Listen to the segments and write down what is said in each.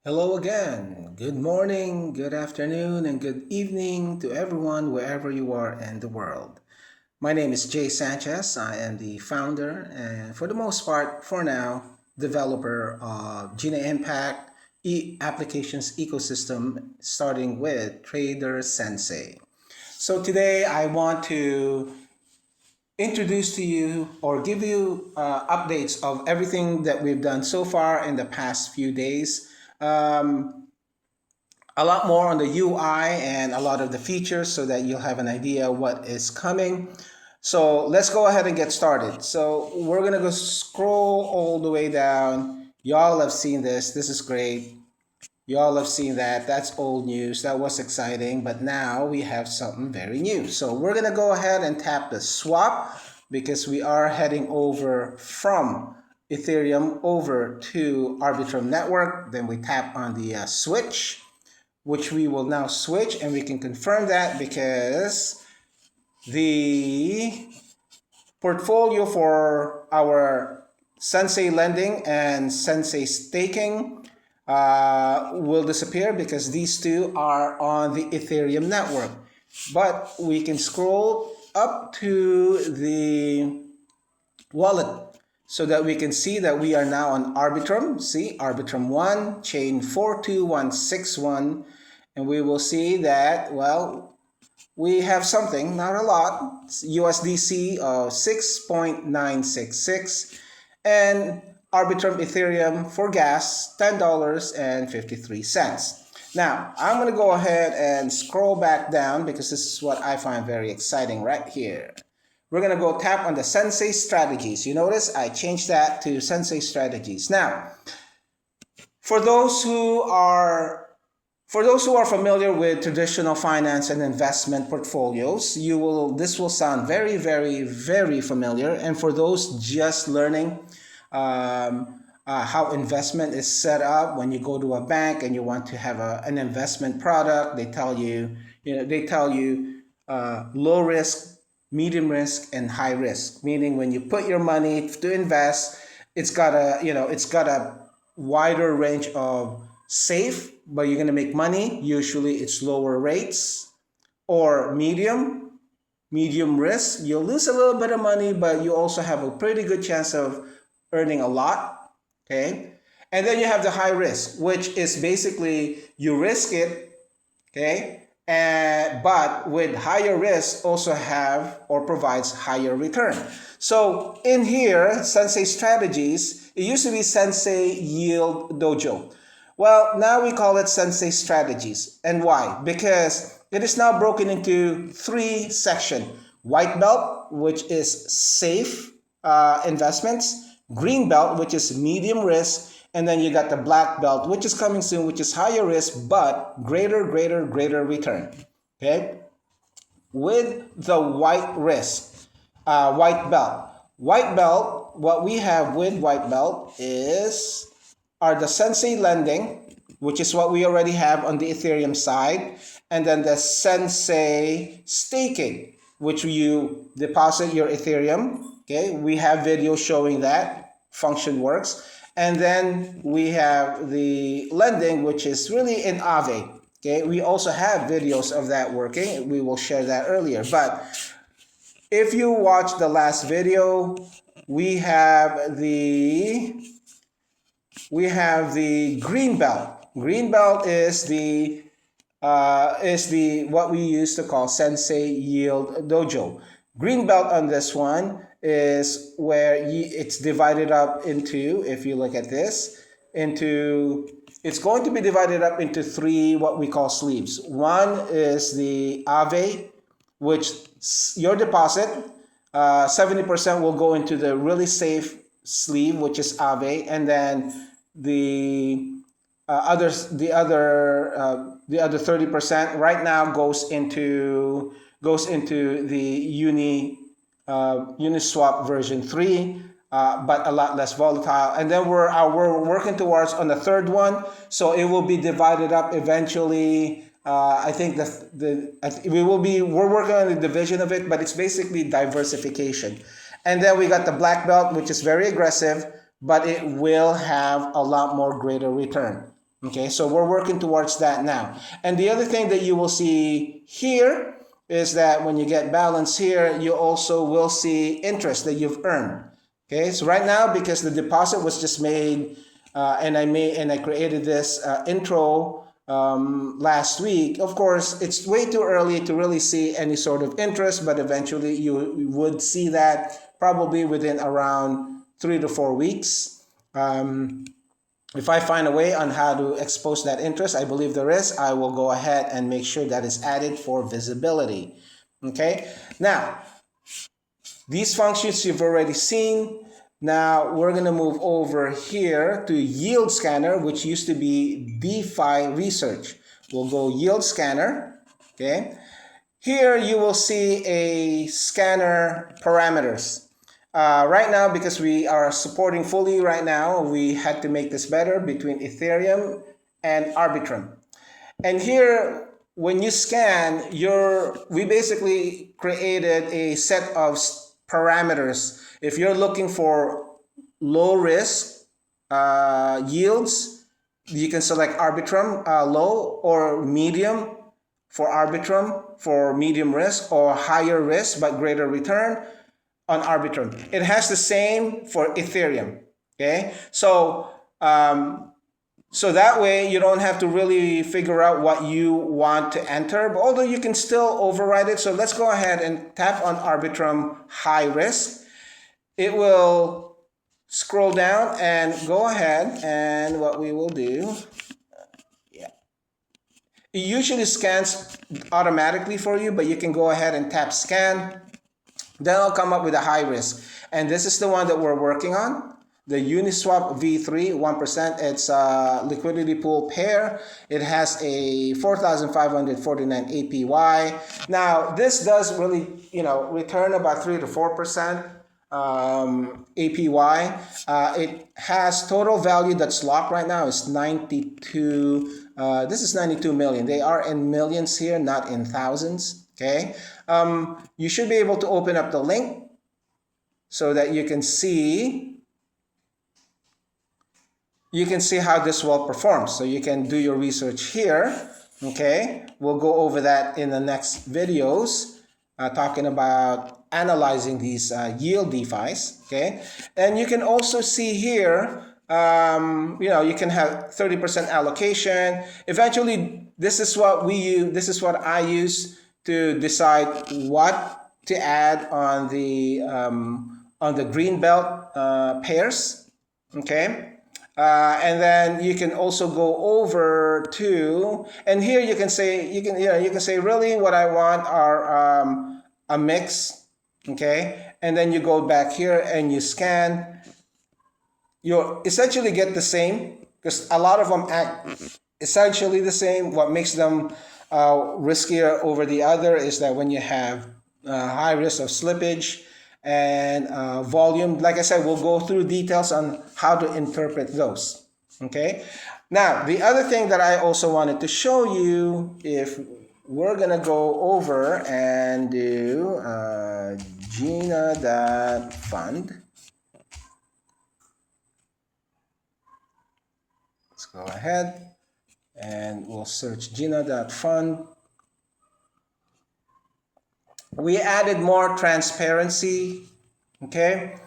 Hello again. Good morning, good afternoon, and good evening to everyone wherever you are in the world. My name is Jay Sanchez. I am the founder and, for the most part, for now, developer of Gena Impact applications ecosystem, starting with TraderSensei. So today I want to introduce to you or give you updates of everything that we've done so far in the past few days. A lot more on the UI and a lot of the features so that you'll have an idea what is coming. So let's go ahead and get started. So we're gonna go scroll all the way down. Y'all have seen this. This is great. Y'all have seen that. That's old news. That was exciting. But now we have something very new. So we're gonna go ahead and tap the swap because we are heading over from Ethereum over to Arbitrum network. Then we tap on the switch, which we will now switch, and we can confirm that because the portfolio for our Sensei lending and Sensei staking will disappear because these two are on the Ethereum network. But we can scroll up to the wallet so that we can see that we are now on Arbitrum. See, Arbitrum 1, chain 42161. And we will see that, well, we have something, not a lot, USDC of 6.966, and Arbitrum Ethereum for gas, $10.53. Now, I'm going to go ahead and scroll back down because this is what I find very exciting right here. We're going to go tap on the Sensei strategies. You notice I changed that to Sensei strategies. Now, for those who are familiar with traditional finance and investment portfolios, this will sound very, very, very familiar. And for those just learning how investment is set up, when you go to a bank and you want to have an investment product, they tell you low risk, medium risk, and high risk. Meaning, when you put your money to invest, it's got a wider range of safe, but you're going to make money. Usually it's lower rates, or medium risk. You'll lose a little bit of money, but you also have a pretty good chance of earning a lot. Okay. And then you have the high risk, which is basically you risk it. Okay. But with higher risk also have or provides higher return. So in here, Sensei strategies, it used to be Sensei Yield Dojo. Well, now we call it Sensei strategies. And why? Because it is now broken into three sections. White belt, which is safe investments. Green belt, which is medium risk. And then you got the black belt, which is coming soon, which is higher risk, but greater return. Okay? With the white belt. White belt, what we have with white belt are the Sensei lending, which is what we already have on the Ethereum side, and then the Sensei staking, which you deposit your Ethereum. Okay, we have videos showing that function works. And then we have the lending, which is really in Aave. Okay, we also have videos of that working. We will share that earlier. But if you watch the last video, we have the green belt. Green belt is the what we used to call Sensei Yield Dojo. Green belt on this one is where it's divided up into, if you look at this, it's going to be divided up into three what we call sleeves. One is the Aave, which your deposit, 70% will go into the really safe sleeve, which is Aave, and then the other 30% right now goes into the Uniswap version 3, but a lot less volatile. And then we're working towards on the third one, so it will be divided up eventually. I think we're working on the division of it, but it's basically diversification. And then we got the black belt, which is very aggressive, but it will have a lot more greater return. Okay, so we're working towards that now. And the other thing that you will see here is that when you get balance here, you also will see interest that you've earned. Okay, so right now, because the deposit was just made, and I created this intro last week. Of course, it's way too early to really see any sort of interest, but eventually you would see that probably within around 3 to 4 weeks. If I find a way on how to expose that interest, I believe there is, I will go ahead and make sure that is added for visibility. Okay, now these functions you've already seen. Now we're going to move over here to yield scanner, which used to be DeFi research. We'll go yield scanner. Okay, here you will see a scanner parameters. Right now, because we are supporting fully right now, we had to make this better between Ethereum and Arbitrum. And here, when you scan, we basically created a set of parameters. If you're looking for low risk yields, you can select Arbitrum low, or medium for Arbitrum for medium risk, or higher risk but greater return on Arbitrum. It has the same for Ethereum. Okay, so that way you don't have to really figure out what you want to enter, but although you can still override it. So let's go ahead and tap on Arbitrum high risk. It will scroll down and go ahead, and what we will do, it usually scans automatically for you, but you can go ahead and tap scan. Then I'll come up with a high risk. And this is the one that we're working on. The Uniswap V3, 1%. It's a liquidity pool pair. It has a 4,549 APY. Now, this does really, return about 3 to 4% APY. It has total value that's locked right now is 92. This is 92 million. They are in millions here, not in thousands. Okay, you should be able to open up the link so that you can see how this will perform. So you can do your research here. Okay, we'll go over that in the next videos, talking about analyzing these yield DeFis. Okay, and you can also see here, you can have 30% allocation. Eventually, this is what we use. This is what I use to decide what to add on the greenbelt pairs. Okay, and then you can also go over to, and here you can say really what I want are a mix. Okay, and then you go back here and you scan. You essentially get the same, because a lot of them act essentially the same. What makes them riskier over the other is that when you have high risk of slippage and volume, like I said, we'll go through details on how to interpret those. Okay, now the other thing that I also wanted to show you, if we're gonna go over and do Gena.fund. Let's go ahead and we'll search Gena.fund. We added more transparency. Okay,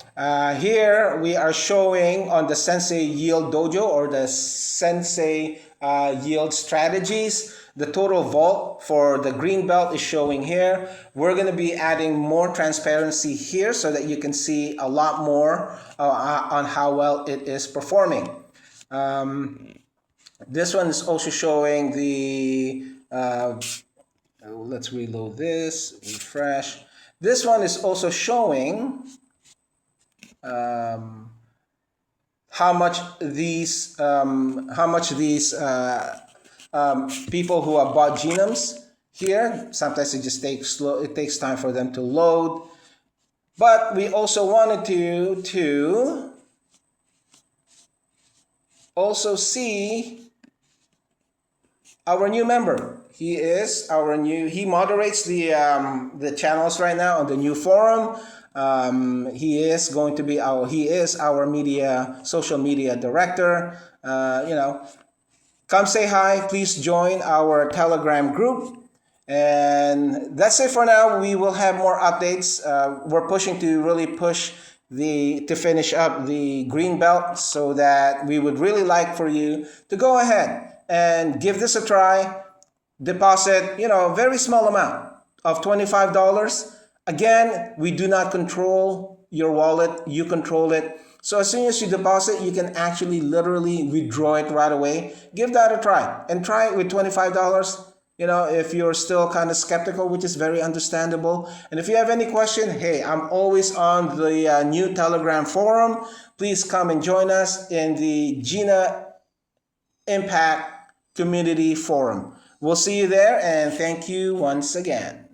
here we are showing on the Sensei Yield Dojo, or the Sensei Yield Strategies. The total vault for the green belt is showing here. We're going to be adding more transparency here so that you can see a lot more on how well it is performing. This one is also showing the, let's reload this, refresh. This one is also showing how much these people who have bought genomes here. Sometimes it just takes time for them to load. But we also wanted to also see our new member. He moderates the channels right now on the new forum. He is our social media director. come say hi. Please join our Telegram group. And that's it for now. We will have more updates. We're pushing to really push to finish up the green belt, so that we would really like for you to go ahead and give this a try. Deposit, very small amount of $25. Again, we do not control your wallet. You control it. So as soon as you deposit, you can actually literally withdraw it right away. Give that a try and try it with $25. If you're still kind of skeptical, which is very understandable. And if you have any question, hey, I'm always on the new Telegram forum. Please come and join us in the Gena Impact Community Forum. We'll see you there, and thank you once again.